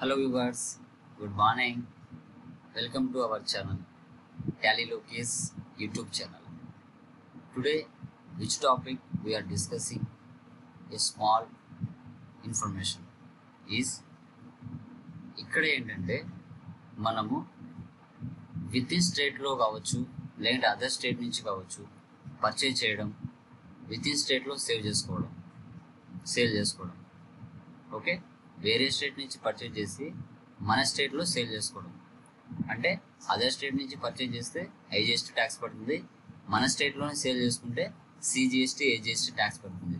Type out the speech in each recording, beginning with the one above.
Hello viewers, good morning. Welcome to our channel, Tally Loki's YouTube channel. Today, which topic we are discussing a small information is ఇక్కడ ఏంటంటే మనము with in స్టేట్లో కావచ్చు లేదంటే other state నుంచి కావచ్చు purchase చేయడం విత్ ఇన్ స్టేట్లో సేల్ చేసుకోవడం ఓకే. వేరే స్టేట్ నుంచి పర్చేజ్ చేసి మన స్టేట్లో సేల్ చేసుకోవడం అంటే అదర్ స్టేట్ నుంచి పర్చేజ్ చేస్తే ఐజిఎస్టీ ట్యాక్స్ పడుతుంది, మన స్టేట్లోనే సేల్ చేసుకుంటే సిజిఎస్టీ ఏజిఎస్టీ ట్యాక్స్ పడుతుంది.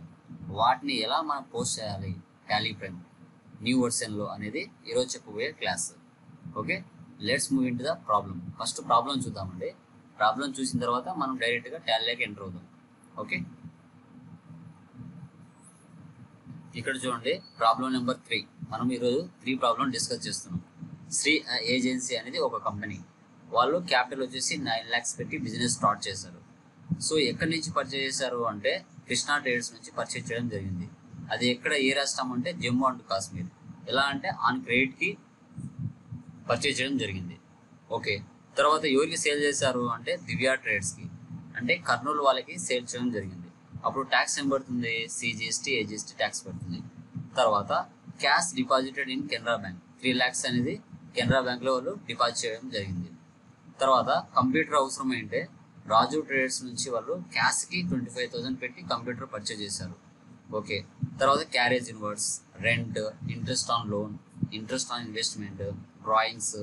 వాటిని ఎలా మనం పోస్ట్ చేయాలి టాలీ ప్రైమ్ న్యూ వర్షన్లో అనేది ఈరోజు చెప్పబోయే class. Okay, let's move in to the problem. First problem చూద్దామండి. ప్రాబ్లం చూసిన తర్వాత మనం డైరెక్ట్గా టాలీలోకి ఎంటర్ అవుదాం. ఓకే, ఇక్కడ చూడండి ప్రాబ్లం నెంబర్ 3. మనం ఈరోజు 3 ప్రాబ్లం డిస్కస్ చేస్తున్నాం. శ్రీ ఏజెన్సీ అనేది ఒక కంపెనీ, వాళ్ళు క్యాపిటల్ వచ్చేసి 9 lakhs పెట్టి బిజినెస్ స్టార్ట్ చేశారు. సో ఎక్కడి నుంచి పర్చేజ్ చేశారు అంటే కృష్ణా ట్రేడర్స్ నుంచి పర్చేజ్ చేయడం జరిగింది. అది ఎక్కడ, ఏ రాష్ట్రం అంటే జమ్మూ అండ్ కాశ్మీర్. ఎలా అంటే ఆన్ క్రెడిట్కి పర్చేజ్ చేయడం జరిగింది. ఓకే, తర్వాత ఎవరికి సేల్ చేశారు అంటే దివ్యా ట్రేడ్స్కి, అంటే కర్నూలు వాళ్ళకి సేల్ చేయడం జరిగింది. అప్పుడు ట్యాక్స్ ఏం పడుతుంది, సిజిఎస్టీ ఏజిఎస్టీ ట్యాక్స్ పడుతుంది. తర్వాత cash deposited in Canara bank 3 lakhs అనేది కెనరా బ్యాంక్లో వాళ్ళు డిపాజిట్ చేయడం జరిగింది. తర్వాత కంప్యూటర్ అవసరం ఏంటంటే రాజు ట్రేడర్స్ నుంచి వాళ్ళు క్యాష్కి 25,000 పెట్టి కంప్యూటర్ పర్చేజ్ చేశారు. ఓకే, తర్వాత carriage inverse, rent, interest on loan, interest on investment, drawings.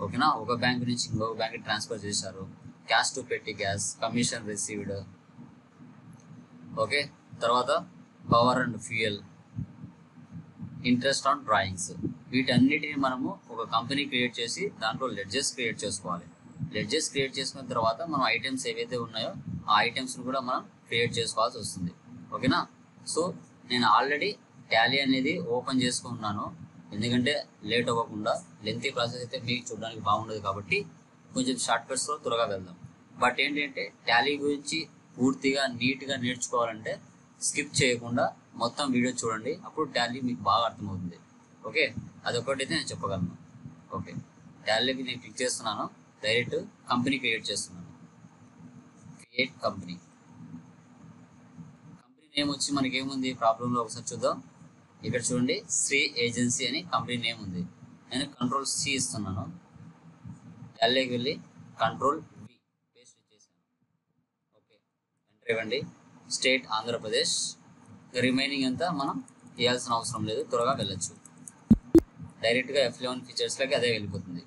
ఓకేనా, ఒక బ్యాంక్ నుంచి ఇంకొక బ్యాంక్ ట్రాన్స్ఫర్ చేశారు. క్యాష్ టు పెట్టి గ్యాస్, కమిషన్ రిసీవ్డ్. ఓకే, తర్వాత power and fuel, interest on drawings. వీటన్నిటిని మనము ఒక కంపెనీ క్రియేట్ చేసి దాంట్లో లెడ్జెస్ క్రియేట్ చేసుకోవాలి. లెడ్జెస్ క్రియేట్ చేసుకున్న తర్వాత మనం ఐటమ్స్ ఏవైతే ఉన్నాయో ఆ ఐటమ్స్ని కూడా మనం క్రియేట్ చేసుకోవాల్సి వస్తుంది. ఓకేనా, సో నేను ఆల్రెడీ టాలీ అనేది ఓపెన్ చేసుకున్నాను, ఎందుకంటే లేట్ అవ్వకుండా. లెంతీ ప్రాసెస్ అయితే మీకు చూడడానికి బాగుండదు కాబట్టి కొంచెం షార్ట్ కట్స్లో త్వరగా వెళ్దాం. బట్ ఏంటంటే టాలీ గురించి పూర్తిగా నీట్గా నేర్చుకోవాలంటే స్కిప్ చేయకుండా మొత్తం వీడియో చూడండి, అప్పుడు టాలీ మీకు బాగా అర్థమవుతుంది. ఓకే, అదొకటైతే నేను చెప్పగలను. ఓకే, టాలీకి నేను క్లిక్ చేస్తున్నాను, డైరెక్ట్ కంపెనీ క్రియేట్ చేస్తున్నాను. Create company. కంపెనీ నేమ్ వచ్చి మనకి ఏముంది ప్రాబ్లంలో ఒకసారి చూద్దాం. ఇక్కడ చూడండి శ్రీ ఏజెన్సీ అని కంపెనీ నేమ్ ఉంది. నేను Ctrl+C ఇస్తున్నాను. టాలీకి వెళ్ళి Ctrl+V పేస్ట్ చేశాను. ఓకే, ఎంటర్ ఇవ్వండి. స్టేట్ ఆంధ్రప్రదేశ్. రిమైనింగ్ అంతా మనం వేయాల్సిన అవసరం లేదు, త్వరగా వెళ్ళొచ్చు. డైరెక్ట్గా F11 ఫీచర్స్లోకి అదే వెళ్ళిపోతుంది.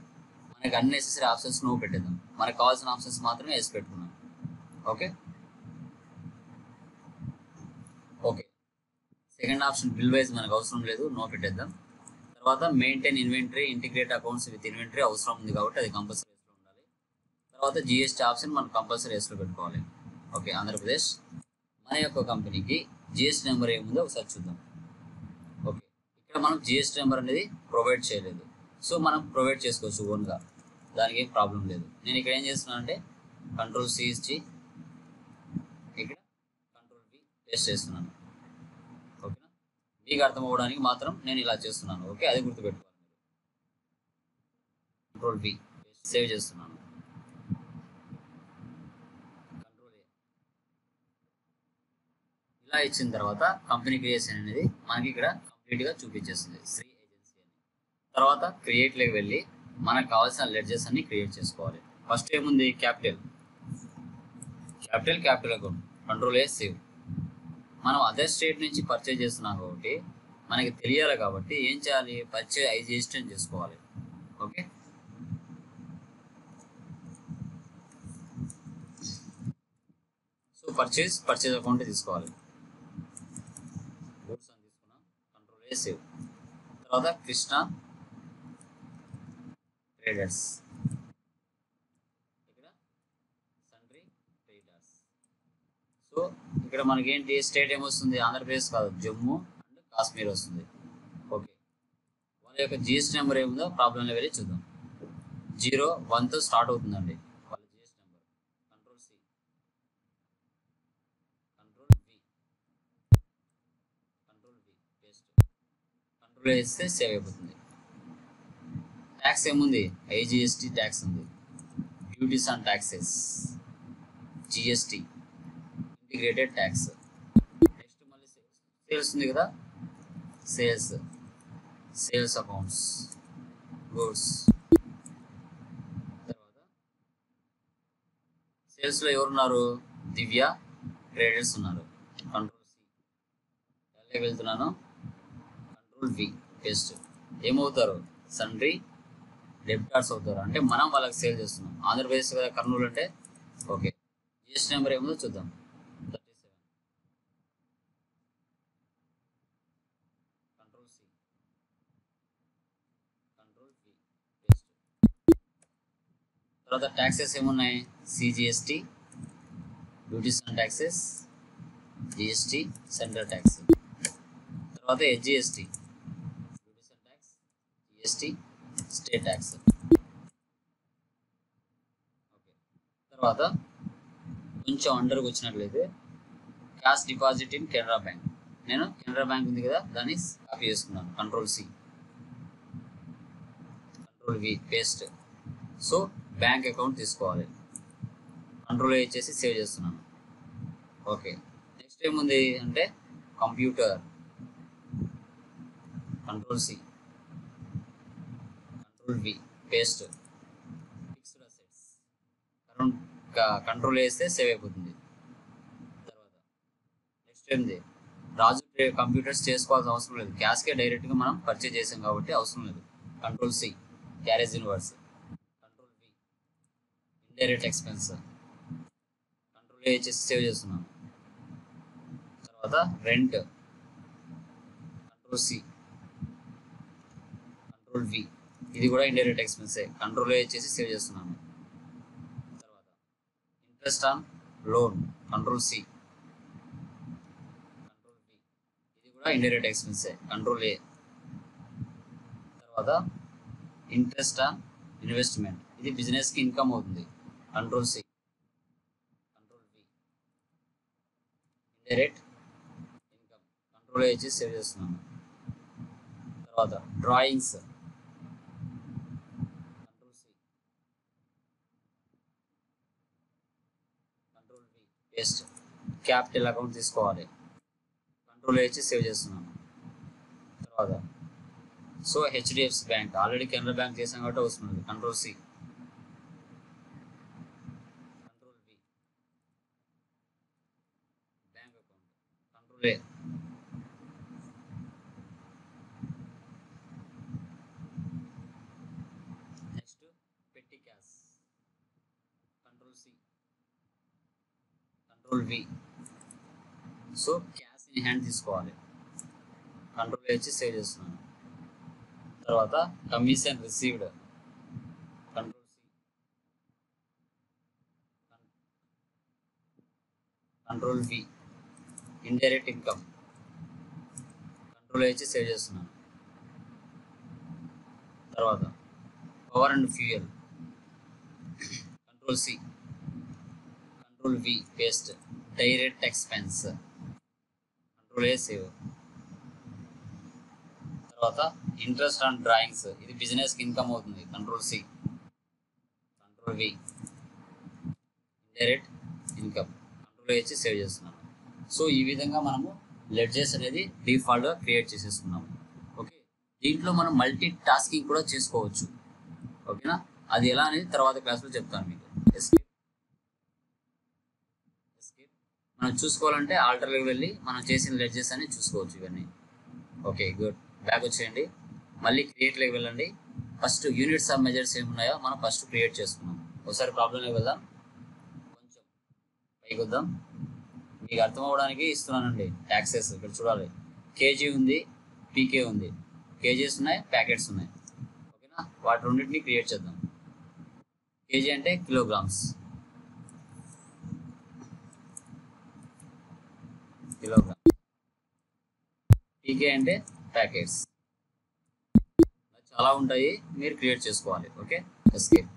మనకి అన్నెసెసరీ ఆప్షన్స్ నువ్వు పెట్టేద్దాం, మనకు కావాల్సిన ఆప్షన్స్ మాత్రమే వేసి పెట్టుకున్నాం. Okay okay, second option bill wise మనకు అవసరం లేదు, నో పెట్టేద్దాం. తర్వాత maintain inventory, integrate accounts with inventory అవసరం ఉంది కాబట్టి అది కంపల్సరీ వేస్లో ఉండాలి. తర్వాత జిఎస్టీ ఆప్షన్ మనం కంపల్సరీ వేస్లో పెట్టుకోవాలి. ఓకే, ఆంధ్రప్రదేశ్. మన యొక్క కంపెనీకి జిఎస్టీ నెంబర్ ఏముందో ఒకసారి చూద్దాం. ఓకే, ఇక్కడ మనం జిఎస్టీ నెంబర్ అనేది ప్రొవైడ్ చేయలేదు, సో మనం ప్రొవైడ్ చేసుకోవచ్చు ఓన్గా, దానికి ఏం ప్రాబ్లం లేదు. నేను ఇక్కడ ఏం చేస్తున్నాను అంటే Ctrl+C ఇచ్చి ఇక్కడ Ctrl+V పేస్ట్ చేస్తున్నాను. ఓకేనా, మీకు అర్థం అవ్వడానికి మాత్రం నేను ఇలా చేస్తున్నాను. ఓకే, అది గుర్తుపెట్టుకోవాలి. Ctrl+V సేవ్ చేస్తున్నాను. ఇలా ఇచ్చిన తర్వాత కంపెనీ క్రియేషన్ అనేది మనకి ఇక్కడ కంప్లీట్గా చూపించేస్తుంది శ్రీ ఏజెన్సీ అని. తర్వాత క్రియేట్లోకి వెళ్ళి మనకు కావాల్సిన లెడ్జెస్ అన్ని క్రియేట్ చేసుకోవాలి. ఫస్ట్ ఏముంది, క్యాపిటల్ అకౌంట్, Ctrl+A సేవ్. మనం అదర్ స్టేట్ నుంచి పర్చేజ్ చేస్తున్నాం కాబట్టి మనకి తెలియాలి కాబట్టి ఏం చేయాలి, పర్చేజ్ ఐజిఎస్టీ అని చేసుకోవాలి. ఓకే, సో పర్చేజ్ అకౌంట్ తీసుకోవాలి. గూడ్స్ అని తీసుకున్నాం, Ctrl+A సేవ్. తర్వాత కృష్ణ ట్రేడర్స్, ఇక్కడ సన్రీ ట్రేడర్స్. సో ఇక్కడ మనకి ఏంటి స్టేట్ ఏమొస్తుంది, ఆంధ్రప్రదేశ్ కాదు జమ్మూ అండ్ కాశ్మీర్ వస్తుంది. ఓకే, వాళ్ళ యొక్క జిఎస్టీ నెంబర్ ఏముందో ప్రాబ్లంలో వెళ్ళి చూద్దాం. 01తో స్టార్ట్ అవుతుందండి వాళ్ళ GST number. Ctrl+C, Ctrl+V paste, Ctrl+A వేస్తే సేవ్ అయిపోతుంది. ట్యాక్స్ ఏముంది, ఐజిఎస్టీ ట్యాక్స్ ఉంది, duties on taxes, GST, integrated tax. Next మళ్ళీ సేల్స్ ఉంది కదా, సేల్స్ అకౌంట్స్, గూడ్స్. తర్వాత సేల్స్లో ఎవరున్నారు, దివ్య ట్రేడర్స్ ఉన్నారు. కంట్రోల్ సి, ఎలా వెళ్తున్నాను, కంట్రోల్ వి పేస్ట్. ఏమవుతారు, సన్రీ డెబ్టార్స్ అవుతారు, అంటే మనం వాళ్ళకి సేల్ చేస్తున్నాం. ఆంధ్రప్రదేశ్ కదా కర్నూలు అంటే. ఓకే, జిఎస్టీ నెంబర్ ఏముందో చూద్దాం. 37. Control C, control V paste. తర్వాత ట్యాక్సెస్ ఏమున్నాయి, CGST, duties on taxes, GST central tax. తర్వాత హెచ్జిఎస్టీ, duties on tax, GST state tax. Okay, తర్వాత కొంచెం అండర్కి వచ్చినట్లయితే cash deposit in Canara bank. నేను కెనరా బ్యాంక్ ఉంది కదా, దాన్ని కాపీ చేసుకున్నాను. Control C, control V paste. So bank account తీసుకోవాలి, కంట్రోల్ ఏ చేసి సేవ్ చేస్తున్నాను. ఓకే, నెక్స్ట్ ఏముంది అంటే computer, control C, control V paste. Fixed assets, control వేస్తే సేవ్ అయిపోతుంది. తర్వాత నెక్స్ట్ ఏంది, రాజు కంప్యూటర్స్ చేసుకోవాల్సిన అవసరం లేదు, క్యాష్కే డైరెక్ట్గా మనం పర్చేజ్ చేసాం కాబట్టి అవసరం లేదు. Control C, carriage inwards. Control V, indirect expense. Control A చేసి సేవ్ చేస్తున్నాను. తర్వాత rent, control C, control V, ఇది కూడా ఇండైరెక్ట్ ఎక్స్పెన్సే, కంట్రోల్ ఏ చేసి సేవ్ చేస్తున్నాను. తర్వాత interest on loan, control C, control V, ఇది కూడా ఇండైరెక్ట్ ఎక్స్పెన్సే, కంట్రోల్ ఏ. తర్వాత ఇంట్రెస్ట్ ఆన్ ఇన్వెస్ట్మెంట్, ఇది బిజినెస్కి ఇన్కమ్ అవుతుంది, control C, control V, indirect income, control A చేసి సేవ్ చేస్తున్నాను. తర్వాత drawings, control C, control V paste. Capital account తీసుకోవాలి, కంట్రోల్ వేసి సేవ్ చేస్తున్నాను. తర్వాత so HDFC bank, already Canara bank చేసాం కాబట్టి వస్తుంది, control C, control V, bank account, control A. Next పెట్టి cash, control C, control V. So cash in hand తీసుకోవాలి, control వేసి సేవ్ చేస్తున్నాను. తర్వాత commission received, control C, control V, indirect income, control వేసి save చేస్తున్నాను. తర్వాత power and fuel, control C, control V paste. Direct expense, control A save. తర్వాత interest on drawings, ఇది బిజినెస్కి ఇన్కమ్ అవుతుంది, control C, control V, indirect income, control వేసి save చేస్తున్నాను. So ఈ విధంగా మనము లెడ్జర్స్ అనేది డిఫాల్ట్గా క్రియేట్ చేసేసుకున్నాము. ఓకే, దీంట్లో మనం మల్టీ టాస్కింగ్ కూడా చేసుకోవచ్చు. ఓకేనా, అది ఎలా అనేది తర్వాత క్లాస్లో చెప్తాను మీకు. ఎస్కేప్, మనం చూసుకోవాలంటే ఆల్టర్లోకి వెళ్ళి మనం చేసిన లెడ్జర్స్ అని చూసుకోవచ్చు ఇవన్నీ. ఓకే గుడ్, బ్యాక్ వచ్చేయండి, మళ్ళీ క్రియేట్లోకి వెళ్ళండి. ఫస్ట్ యూనిట్స్ ఆఫ్ మెజర్స్ ఏమున్నాయో మనం ఫస్ట్ క్రియేట్ చేసుకున్నాం. ఒకసారి ప్రాబ్లంలోకి వెళ్దాం, కొంచెం పైకి వద్దాం, మీకు అర్థం అవ్వడానికి ఇస్తున్నానండి. ట్యాక్సెస్ ఇక్కడ చూడాలి, కేజీ ఉంది, పీకే ఉంది, కేజీస్ ఉన్నాయి, ప్యాకెట్స్ ఉన్నాయి. ఓకేనా, వాటి రెండింటిని క్రియేట్ చేద్దాం. కేజీ అంటే కిలోగ్రామ్స్, కిలోగ్రామ్. పీకే అంటే ప్యాకెట్స్. చాలా ఉంటాయి, మీరు క్రియేట్ చేసుకోవాలి. Okay, escape.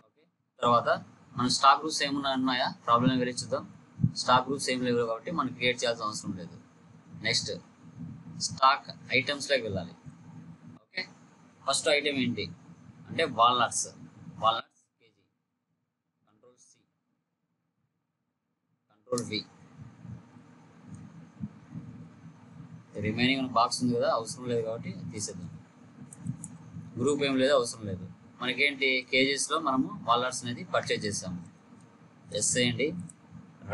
ఓకే, తర్వాత మన స్టాక్ గ్రూప్స్ ఏమన్నా ఉన్నాయా, ప్రాబ్లం వెళ్ళి చూద్దాం. స్టాక్ గ్రూప్స్ ఏం లేవు కాబట్టి మనం క్రియేట్ చేయాల్సిన అవసరం లేదు. నెక్స్ట్ స్టాక్ ఐటమ్స్లోకి వెళ్ళాలి. ఓకే, ఫస్ట్ ఐటమ్ ఏంటి అంటే walnuts KG, control C, control V. Remaining ఉన్న బాక్స్ ఉంది కదా, అవసరం లేదు కాబట్టి తీసేద్దాం. గ్రూప్ ఏం లేదు, అవసరం లేదు. మనకేంటి కేజీస్లో మనము వాల్నట్స్ అనేది పర్చేజ్ చేసాము. ఎస్ చేయండి.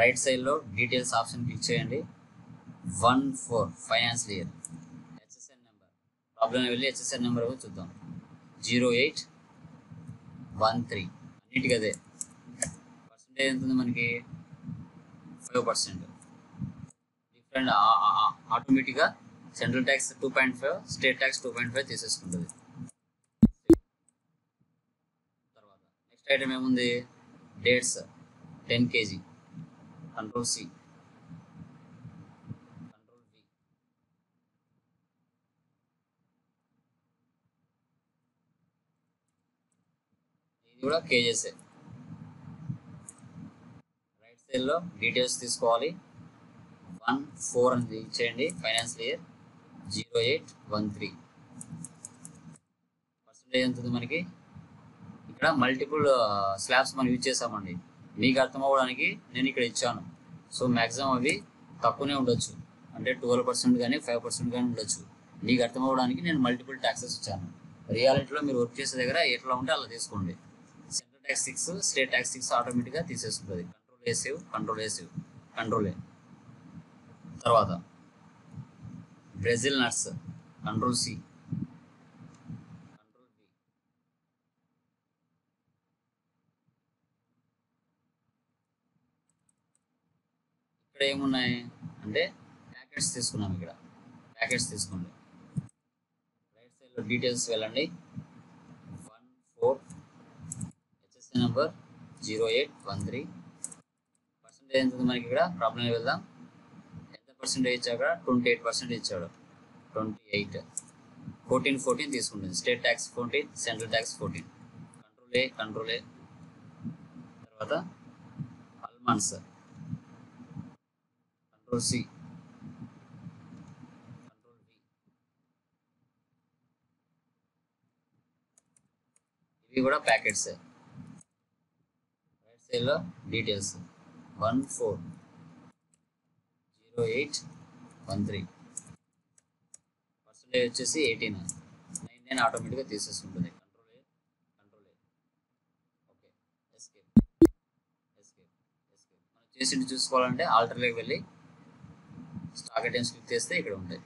రైట్ సైడ్లో డీటెయిల్స్ ఆప్షన్ క్లిక్ చేయండి. 14 financial year, HSN number, problem వెళ్ళి హెచ్ఎస్ఎన్ నెంబర్ చూద్దాం. 0813, అన్నిటికీ అదే. పర్సెంటేజ్ ఎంత ఉంది మనకి? 5%. డిఫరెంట్ ఆటోమేటిక్గా సెంట్రల్ ట్యాక్స్ 2.5, స్టేట్ ట్యాక్స్ 2.5 తీసేసుకుంటుంది. తర్వాత నెక్స్ట్ ఐటమ్ ఏముంది? Dates 10 kg, control C, control V. ఇది కూడా కేజెస్. రైట్ సైడ్లో డీటెయిల్స్ తీసుకోవాలి. 14 అని ఇచ్చేయండి. Financial year 0813. పర్సెంటేజ్ ఎంత ఉంది మనకి? ఇక్కడ మల్టిపుల్ స్లాబ్స్ మనం యూజ్ చేసామండి. మీకు అర్థం అవ్వడానికి నేను ఇక్కడ ఇచ్చాను. సో మ్యాక్సిమం అవి తక్కువనే ఉండొచ్చు, అంటే 12% కానీ 5% కానీ ఉండొచ్చు. మీకు అర్థం అవ్వడానికి నేను మల్టిపుల్ ట్యాక్సెస్ ఇచ్చాను. రియాలిటీలో మీరు వర్క్ చేసే దగ్గర ఎట్లా ఉంటే అలా తీసుకోండి. సెంట్రల్ ట్యాక్స్ 6, స్టేట్ ట్యాక్స్ 6 ఆటోమేటిక్గా తీసేసుకుంటుంది. Control A save, control A save, control A. తర్వాత Brazil nuts, control C, control B. ఇక్కడ ఏమున్నాయి అంటే ప్యాకెట్స్ తీసుకున్నాం. ఇక్కడ ప్యాకెట్స్ తీసుకోండి. రైట్ సైడ్లో డీటెయిల్స్ వెళ్ళండి. 14 హెచ్ఎస్సి నెంబర్ 0813. పర్సెంటేజ్ ఎంత ఉంది మనకి? ఇక్కడ ప్రాబ్లం వెళ్దాం. పర్సెంటేజ్ ఇచ్చాక 28% ఇచ్చాడు. 28, 14 తీసుకుంటుంది. State tax 14, central tax 14. Control A, control A. తర్వాత almonds, control C, control V. ఇవి కూడా ప్యాకెట్స్. రైట్ సైడ్లో డీటెయిల్స్ 140813. పర్సెంటేజ్ వచ్చేసి 18, 99 ఆటోమేటిక్గా తీసేసుకుంటుంది. కంట్రోల్ ఏ, కంట్రోల్ ఏ. Okay, escape, escape, escape. మనం చేసి చూసుకోవాలంటే ఆల్టర్లోకి వెళ్ళి స్టాక్ ఐటమ్స్ క్లిక్ చేస్తే ఇక్కడ ఉంటాయి.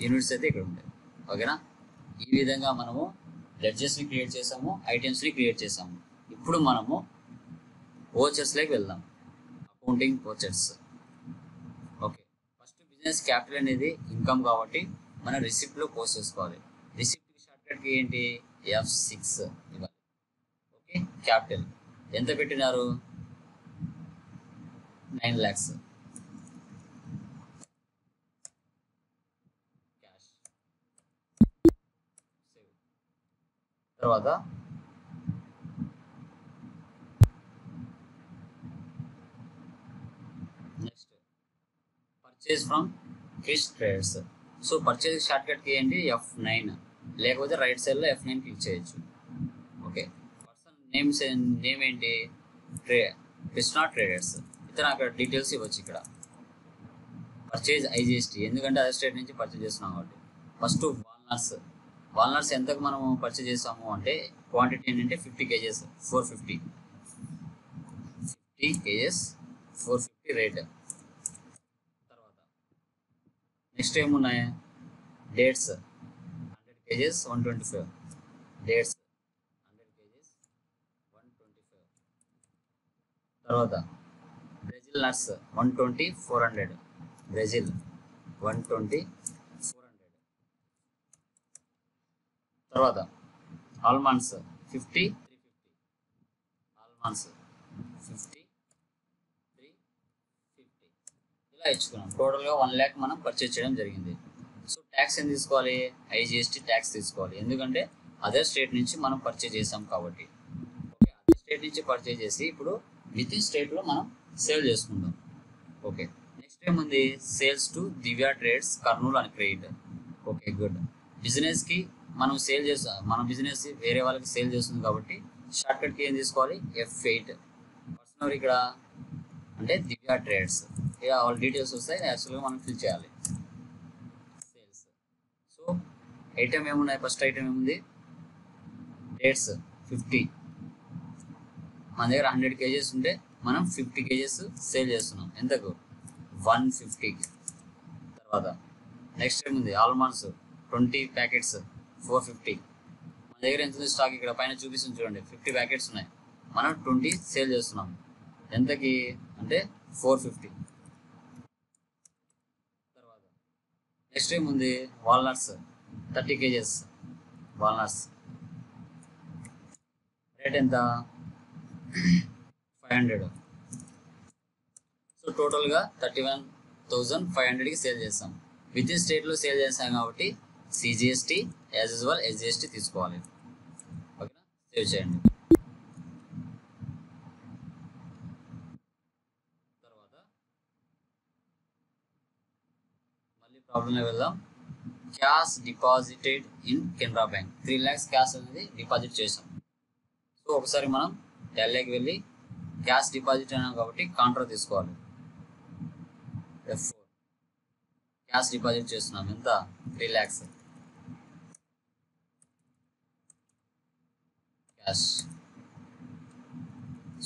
యూనిట్స్ అయితే ఇక్కడ ఉంటాయి. ఓకేనా? ఈ విధంగా మనము లెడ్జెస్ని క్రియేట్ చేసాము, ఐటమ్స్ని క్రియేట్ చేసాము. ఇప్పుడు మనము వోచర్స్లోకి వెళ్దాం. Accounting vouchers. Okay, first business capital అనేది ఇన్కమ్ కాబట్టి మనం రిసిప్ట్లో పోస్ట్ చేసుకోవాలి. రిసిప్ట్ షార్ట్కట్కి ఏంటి? F6 ఇవ్వాలి. ఓకే, క్యాపిటల్ ఎంత పెట్టినారు? 9 lakhs. Cash save. తర్వాత next purchase from Krish traders. So purchase షార్ట్కట్కి ఏంటి? F9, లేకపోతే రైట్ సైడ్లో F9 క్లిక్ చేయొచ్చు. ఓకే, పర్సన్ నేమ్ ఏంటి? కృష్ణ ట్రేడర్స్. ఇతను అక్కడ డీటెయిల్స్ ఇవ్వచ్చు. ఇక్కడ పర్చేజ్ IGST, ఎందుకంటే అదర్ స్టేట్ నుంచి పర్చేజ్ చేస్తున్నాం కాబట్టి. ఫస్ట్ వాల్నట్స్ ఎంతకు మనం పర్చేజ్ చేసాము అంటే క్వాంటిటీ ఏంటంటే 50 kgs, 450. 50 kgs, 450 rate. తర్వాత నెక్స్ట్ ఏమున్నాయి? Dates 100 kgs, 125. Dates 100 kgs, 125. తర్వాత బ్రెజిల్ నట్స్ 120, 400. బ్రెజిల్ 120, 400. తర్వాత ఆల్మండ్స్ 50, 350. ఆల్మండ్స్ 50, 350. ఇలా ఇచ్చుకున్నాం. టోటల్గా 1 lakh మనం పర్చేజ్ చేయడం జరిగింది. సో ట్యాక్స్ ఏం తీసుకోవాలి? IGST ట్యాక్స్ తీసుకోవాలి, ఎందుకంటే అదర్ స్టేట్ నుంచి మనం పర్చేజ్ చేసాం కాబట్టి. ఓకే, అదర్ స్టేట్ నుంచి పర్చేజ్ చేసి ఇప్పుడు విత్ ఇన్ స్టేట్లో మనం సేల్ చేసుకుంటాం. ఓకే, నెక్స్ట్ ఏముంది? Sales to Divya trades Kurnool అని క్రెడిట్. Okay, good. బిజినెస్కి మనం సేల్ చేస్తాం, మన బిజినెస్ వేరే వాళ్ళకి సేల్ చేస్తుంది కాబట్టి షార్ట్ కట్కి ఏం తీసుకోవాలి, F8. పర్సనల్ ఇక్కడ అంటే దివ్య ట్రేడ్స్, ఇక వాళ్ళ డీటెయిల్స్ వస్తాయి, యాక్చువల్గా మనం ఫిల్ చేయాలి సేల్స్. సో ఐటమ్ ఏమున్నాయి, ఫస్ట్ ఐటమ్ ఏముంది, డేట్స్ 50. మన దగ్గర 100 kgs ఉంటే మనం 50 kgs సేల్ చేస్తున్నాం, ఎంతకు, 150కి. తర్వాత నెక్స్ట్ ఏముంది, ఆల్మండ్స్ 20 ప్యాకెట్స్ 450. మన దగ్గర ఎంత ఉంది స్టాక్, ఇక్కడ పైన చూపిస్తుంది చూడండి, 50 ప్యాకెట్స్ ఉన్నాయి, మనం 20 సేల్ చేస్తున్నాం, ఎంతకి అంటే 450. తర్వాత నెక్స్ట్ ఏముంది, వాల్నట్స్ 30 kgs, వాల్నట్స్ రేట్ ఎంత, 500. సో టోటల్గా 31,500కి సేల్ చేస్తాం. విత్ ఇన్ స్టేట్లో సేల్ చేస్తాం కాబట్టి CGST యాజ్ యూజువల్ SGST తీసుకోవాలి. ఓకేనా, సేవ్ చేయండి. తర్వాత మళ్ళీ ప్రాబ్లంలో వెళ్దాం. Cash deposited in Canara bank, 3 lakhs cash అనేది డిపాజిట్ చేసాం. సో ఒకసారి మనం టాలీకి వెళ్ళి క్యాష్ డిపాజిట్ అయినాం కాబట్టి కాంట్రా తీసుకోవాలి, F4. క్యాష్ డిపాజిట్ చేస్తున్నాం, ఎంత, 3 lakhs క్యాష్.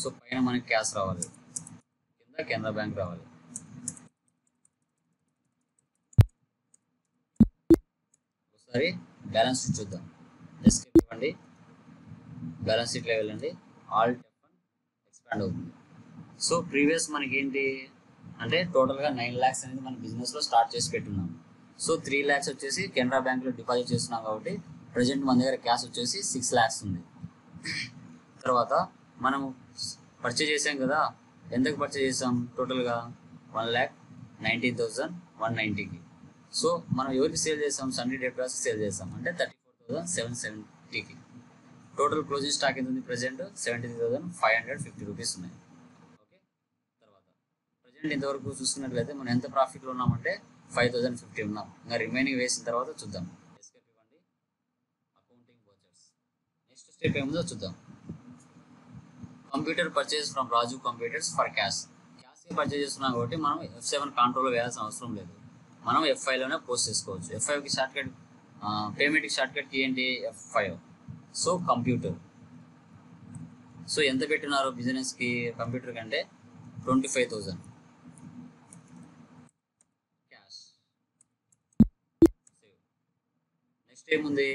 సో పైన మనకి క్యాష్ రావాలి, కింద కెనరా బ్యాంక్ రావాలి. ఒకసారి బ్యాలెన్స్ షీట్ చూద్దాం, ఎస్కేప్ ఇవ్వండి, బ్యాలెన్స్ షీట్లో వెళ్ళండి, ఆల్ ఎక్స్పాండ్ అవుతుంది. సో ప్రీవియస్ మనకి ఏంటి అంటే టోటల్గా 9 lakhs అనేది మన బిజినెస్లో స్టార్ట్ చేసి పెట్టున్నాం. సో 3 lakhs వచ్చేసి కెనరా బ్యాంక్లో డిపాజిట్ చేస్తున్నాం కాబట్టి ప్రజెంట్ మన దగ్గర క్యాష్ వచ్చేసి 6 lakhs ఉంది. తర్వాత మనం పర్చేజ్ చేసాం కదా, ఎంతకు పర్చేజ్ చేసాం, టోటల్గా 1,19,190కి. సో మనం ఎవరికి సేల్ చేసాం, సన్నీ డెప్రాస్కి సేల్ చేసాం, అంటే 34,770కి. టోటల్ క్లోజింగ్ స్టాక్ ఎంత ఉంది, ప్రజెంట్ 73,550 రూపీస్ ఉన్నాయి. ఓకే, తర్వాత ప్రజెంట్ ఇంతవరకు చూసుకున్నట్లయితే మనం ఎంత ప్రాఫిట్లో ఉన్నామంటే 5,050 ఉన్నాం. ఇంకా రిమైనింగ్ వేసిన తర్వాత చూద్దాం. ఎస్కేప్ ఇవ్వండి, అకౌంటింగ్ వోచర్స్. నెక్స్ట్ స్టెప్ ఏముందో చూద్దాం. Computer purchase from Raju computers for cash. క్యాష్కి పర్చేజ్ చేస్తున్నాం కాబట్టి మనం F7 కంట్రోల్లో వేయాల్సిన అవసరం లేదు, మనం F5లోనే పోస్ట్ చేసుకోవచ్చు. F5కి షార్ట్ కట్, పేమెంట్కి షార్ట్ కట్కి ఏంటి, F5. సో కంప్యూటర్, సో ఎంత పెట్టినారో బిజినెస్కి కంప్యూటర్ కంటే 25,000 క్యాష్. నెక్స్ట్ ఏముంది,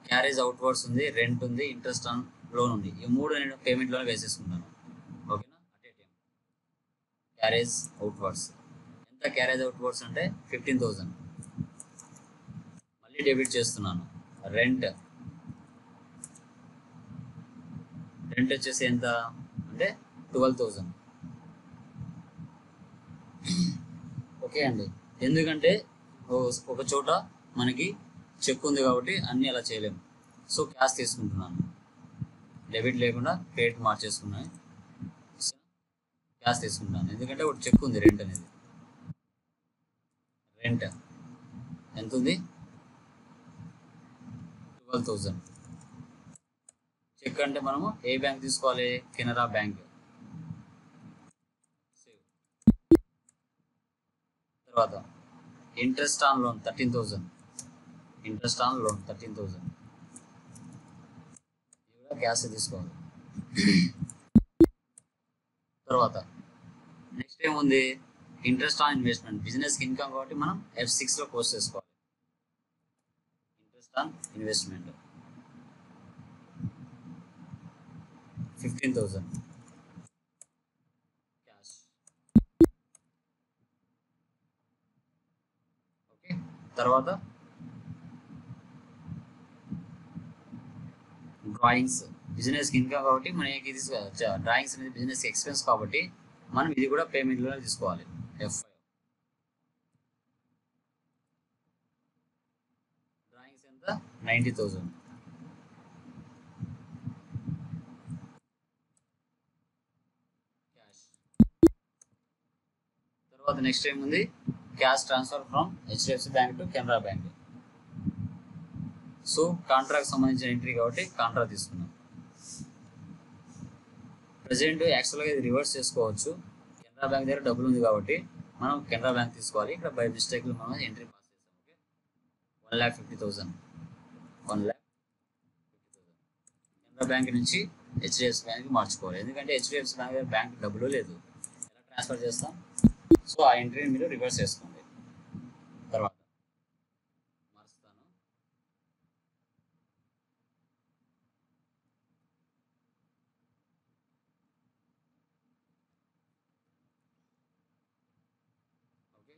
క్యారేజ్ అవుట్వర్డ్స్ ఉంది, రెంట్ ఉంది, ఇంట్రెస్ట్ ఆన్ లోన్ ఉంది. ఈ 3 నేను పేమెంట్లోనే వేసేసుకుంటాను. ఓకేనా, at a time. Carriage outwards ఎంత, క్యారేజ్ అవుట్వర్డ్స్ అంటే 15,000 మళ్ళీ డెబిట్ చేస్తున్నాను. రెంట్ వచ్చేసి ఎంత అంటే 12,000. ఓకే అండి, ఎందుకంటే ఒక చోట మనకి చెక్ ఉంది కాబట్టి అన్నీ అలా చేయలేము. సో క్యాష్ తీసుకుంటున్నాను, డెబిట్ లేకుండా క్రెడిట్ మార్చేసుకున్నాను, క్యాష్ తీసుకుంటాను, ఎందుకంటే ఒక చెక్ ఉంది, రెంట్ అనేది. రెంట్ ఎంత ఉంది, 12,000. చెక్ అంటే మనము ఏ బ్యాంక్ తీసుకోవాలి, కెనరా బ్యాంక్. తర్వాత interest on loan 13,000, interest on loan 13,000 ఇది కూడా క్యాష్ తీసుకోవాలి. తర్వాత నెక్స్ట్ ఏముంది, ఇంట్రెస్ట్ ఆన్ ఇన్వెస్ట్మెంట్, బిజినెస్కి ఇన్కమ్ కాబట్టి మనం F6లో పోస్ట్ చేసుకోవాలి. Interest on investment 15,000 cash. Okay, తర్వాత డ్రాయింగ్స్, బిజినెస్కి ఇన్కమ్ కాబట్టి మనకి ఇది డ్రాయింగ్స్ అనేది బిజినెస్ ఎక్స్పెన్స్ కాబట్టి మనం ఇది కూడా పేమెంట్లోనే తీసుకోవాలి, F5. డ్రాయింగ్స్ ఎంత, 90,000 క్యాష్. తర్వాత నెక్స్ట్ ఏముంది, cash transfer from HDFC bank to Canara bank. So contract సంబంధించిన ఎంట్రీ కాబట్టి కాంట్రాక్ట్ తీసుకున్నాం. ప్రజెంట్ యాక్చువల్గా ఇది రివర్స్ చేసుకోవచ్చు. కెనరా బ్యాంక్ దగ్గర డబ్బులు ఉంది కాబట్టి మనం కెనరా బ్యాంక్ తీసుకోవాలి. ఇక్కడ బై మిస్టేక్లో మనం ఎంట్రీ పాస్ చేస్తాం. ఓకే, 1,50,000 కెనరా బ్యాంక్ నుంచి హెచ్డిఎఫ్సి బ్యాంక్కి మార్చుకోవాలి. ఎందుకంటే హెచ్డిఎఫ్సి బ్యాంక్ దగ్గర బ్యాంక్ డబ్బులు లేదు, ఎలా ట్రాన్స్ఫర్ చేస్తాం? సో ఆ ఎంట్రీని మీరు రివర్స్ చేసుకోండి. తర్వాత మారుస్తాను. ఓకే,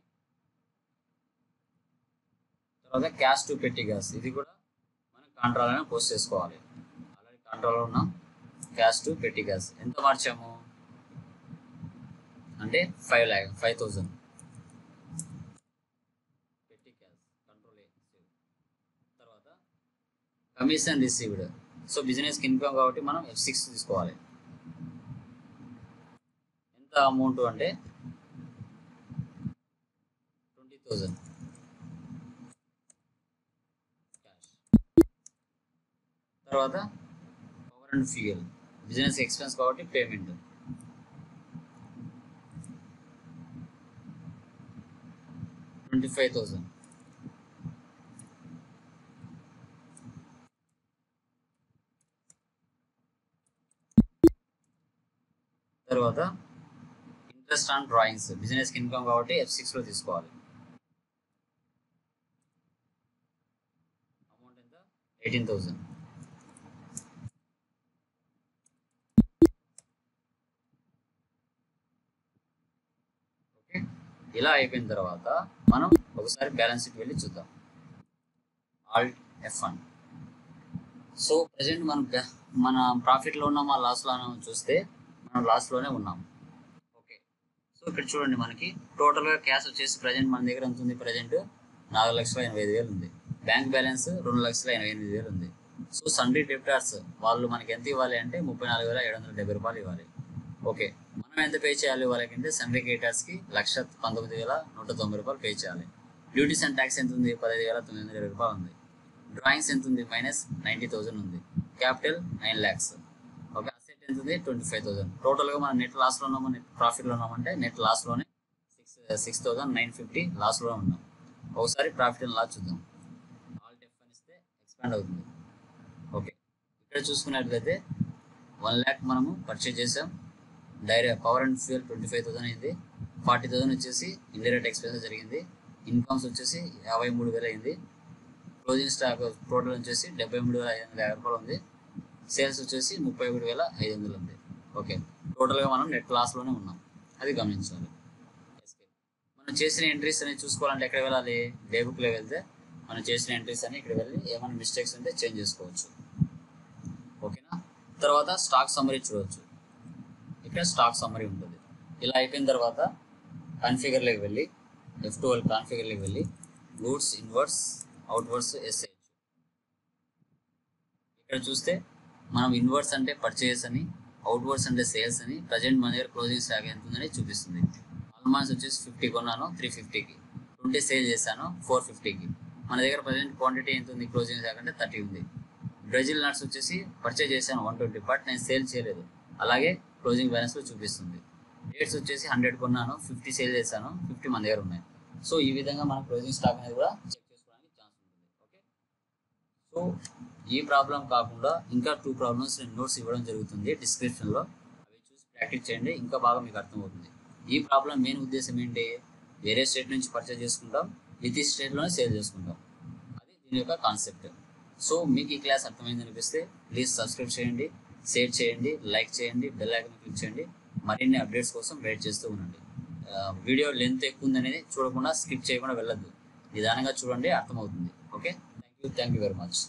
తర్వాత క్యాష్ టు పెట్టి గ్యాస్, ఇది కూడా మనం కాంట్రాలోనే పోస్ట్ చేసుకోవాలి. ఆల్రెడీ కాంట్రాలో ఉన్నాం. క్యాష్ టు పెట్టి గ్యాస్ ఎంత మార్చాము అంటే 5,00,000 పెట్టి క్యాష్ కంట్రోల్. తర్వాత కమిషన్ రిసీవ్డ్, సో బిజినెస్కి ఇన్కమ్ కాబట్టి మనం F6 తీసుకోవాలి. ఎంత అమౌంట్ అంటే 20,000 క్యాష్. తర్వాత power and fuel, business expense కాబట్టి పేమెంట్ 25,000. తర్వాత interest on drawings, business income కాబట్టి F6లో తీసుకోవాలి. అమౌంట్ ఎంత? 18,000. ఓకే, ఇలా అయిపోయిన తర్వాత మనం ఒకసారి బ్యాలెన్స్ షీట్ వెళ్ళి చూద్దాం. Alt F1. సో ప్రజెంట్ మన ప్రాఫిట్లో ఉన్నామా లాస్లో చూస్తే మనం లాస్లోనే ఉన్నాం. ఓకే, సో ఇక్కడ చూడండి, మనకి టోటల్గా క్యాష్ వచ్చేసి ప్రజెంట్ మన దగ్గర ఎంత ఉంది? ప్రజెంట్ 4,85,000 ఉంది. బ్యాంక్ బ్యాలెన్స్ 2,88,000 ఉంది. సో సండ్రీ డెబ్టార్స్ వాళ్ళు మనకి ఎంత ఇవ్వాలి అంటే 34,770 రూపాయలు ఇవ్వాలి. ఓకే, మనం ఎంత పే చేయాలి వాళ్ళకంటే సండ్రీ క్రెడిటర్స్కి 1,19,190 రూపాయలు పే చేయాలి. డ్యూటీస్ అండ్ ట్యాక్స్ ఎంత ఉంది? 15,920 రూపాయలు ఉంది. డ్రాయింగ్స్ ఎంత ఉంది? -90,000 ఉంది. Capital 9 lakhs. ఓకే, అసెట్ ఎంత ఉంది? 25,000. టోటల్గా మనం నెట్ లాస్లో ఉన్నాము, నెట్ ప్రాఫిట్లో ఉన్నామంటే నెట్ లాస్లోనే 6,950 లాస్లో ఉన్నాం. ఒకసారి ప్రాఫిట్ అండ్ లాస్ చూద్దాం. ఆల్ట్ F1 ఇస్తే ఎక్స్పాండ్ అవుతుంది. ఓకే, ఇక్కడ చూసుకున్నట్లయితే 1 lakh మనము పర్చేజ్ చేసాం. డైరెక్ట్ పవర్ అండ్ ఫ్యూయల్ 25,000 అయింది. 40,000 వచ్చేసి ఇండైరెక్ట్ ఎక్స్పెన్సెస్ జరిగింది. ఇన్కమ్స్ వచ్చేసి 53,000 అయింది. క్లోజింగ్ స్టాక్ టోటల్ వచ్చేసి 73,550 రూపాయలు ఉంది. సేల్స్ వచ్చేసి 31,500 ఉంది. ఓకే, టోటల్గా మనం నెట్ లాస్లోనే ఉన్నాం, అది గమనించాలి. మనం చేసిన ఎంట్రీస్ అనేది చూసుకోవాలంటే ఎక్కడ వెళ్ళాలి? డే బుక్లో వెళ్తే మనం చేసిన ఎంట్రీస్ అని ఇక్కడ వెళ్ళి ఏమైనా మిస్టేక్స్ ఉంటే చేంజ్ చేసుకోవచ్చు. ఓకేనా? తర్వాత స్టాక్ సమ్మరీ చూడవచ్చు. ఇక్కడ స్టాక్ సమ్మరీ ఉంటుంది. ఇలా అయిపోయిన తర్వాత కాన్ఫిగర్లోకి వెళ్ళి F12 కాన్ఫిగర్లోకి వెళ్ళి గూడ్స్ ఇన్వర్స్ అవుట్వర్డ్స్ SH. ఇక్కడ చూస్తే మనం ఇన్వర్స్ అంటే పర్చేస్ అని, అవుట్వర్డ్స్ అంటే సేల్స్ అని, ప్రజెంట్ మన దగ్గర క్లోజింగ్ స్టాక్ ఎంత ఉందని చూపిస్తుంది. ఆల్మాన్స్ వచ్చేసి 50 కొన్నాను 350కి, 20 సేల్ చేశాను 450కి. మన దగ్గర ప్రజెంట్ క్వాంటిటీ ఎంత ఉంది? క్లోజింగ్ స్టాక్ అంటే 30 ఉంది. బ్రెజిల్ నట్స్ వచ్చేసి పర్చేజ్ చేశాను 120, బట్ నేను సేల్ చేయలేదు, అలాగే క్లోజింగ్ బ్యాలెన్స్లో చూపిస్తుంది. డేట్స్ వచ్చేసి 100 కొన్నాను 50 సేల్ చేశాను 50 మన దగ్గర ఉన్నాయి. సో ఈ విధంగా మనం క్లోజింగ్ స్టాక్ అనేది కూడా చెక్ చేసుకోవడానికి ఛాన్స్ ఉంటుంది. ఓకే, సో ఈ ప్రాబ్లం కాకుండా ఇంకా 2 ప్రాబ్లమ్స్ నేను నోట్స్ ఇవ్వడం జరుగుతుంది డిస్క్రిప్షన్లో, అవి చూసి ప్రాక్టీస్ చేయండి, ఇంకా బాగా మీకు అర్థమవుతుంది. ఈ ప్రాబ్లం మెయిన్ ఉద్దేశం ఏంటి? వేరే స్టేట్ నుంచి పర్చేజ్ చేసుకుంటాం, విత్ స్టేట్లోనే సేల్ చేసుకుంటాం, అది దీని యొక్క కాన్సెప్ట్. సో మీకు ఈ క్లాస్ అర్థమైంది అనిపిస్తే ప్లీజ్ సబ్స్క్రైబ్ చేయండి, షేర్ చేయండి, లైక్ చేయండి, బెల్ ఐకాన్ క్లిక్ చేయండి. మరిన్ని అప్డేట్స్ కోసం వెయిట్ చేస్తూ ఉండండి. వీడియో లెంత్ ఎక్కువ ఉందనేది చూడకుండా స్కిప్ చేయకుండా వెళ్ళొద్దు, నిదానంగా చూడండి, అర్థమవుతుంది. Okay, thank you very much.